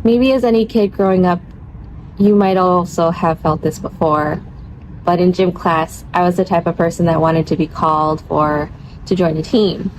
Maybe as any kid growing up, you might also have felt this before, but in gym class, I was the type of person that wanted to be called or to join a team.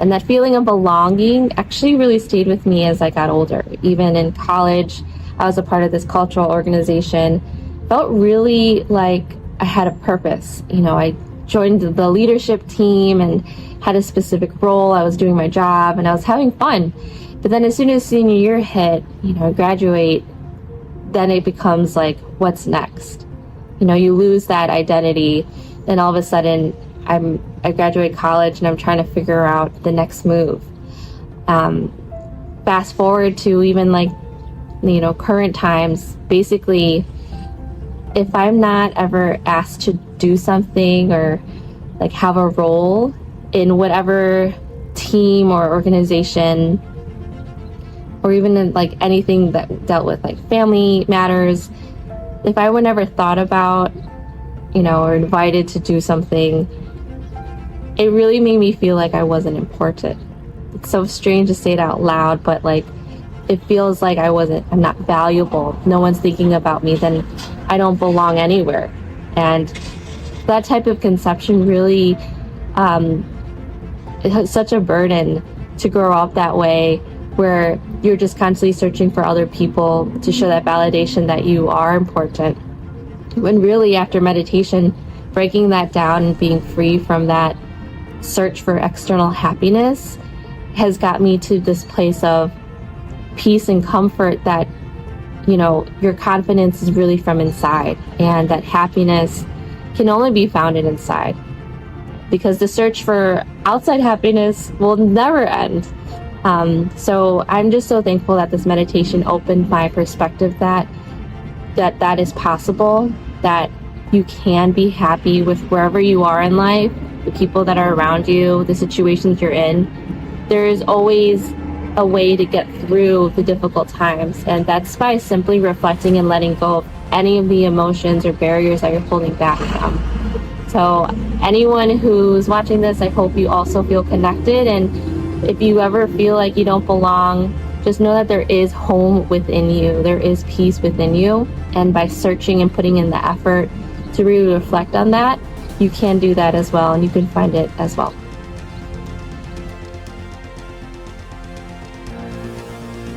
And that feeling of belonging actually really stayed with me as I got older. Even in college, I was a part of this cultural organization. Felt really like I had a purpose. I joined the leadership team and had a specific role. I was doing my job and I was having fun. But then as soon as senior year hit, I graduate, then it becomes like, what's next? You lose that identity, and all of a sudden I graduate college and I'm trying to figure out the next move. Fast forward to even current times. Basically, if I'm not ever asked to do something or have a role in whatever team or organization, or even in anything that dealt with family matters, if I were never thought about, or invited to do something, it really made me feel like I wasn't important. It's so strange to say it out loud, but it feels like I'm not valuable. No one's thinking about me, then I don't belong anywhere. And that type of conception really, it's such a burden to grow up that way, where you're just constantly searching for other people to show that validation that you are important. When really, after meditation, breaking that down and being free from that search for external happiness has got me to this place of peace and comfort that, your confidence is really from inside, and that happiness can only be found inside, because the search for outside happiness will never end. So I'm just so thankful that this meditation opened my perspective that is possible, that you can be happy with wherever you are in life, the people that are around you, the situations you're in. There is always a way to get through the difficult times, and that's by simply reflecting and letting go of any of the emotions or barriers that you're holding back from. So anyone who's watching this, I hope you also feel connected, and if you ever feel like you don't belong, just know that there is home within you. There is peace within you, and by searching and putting in the effort to really reflect on that, you can do that as well, and you can find it as well.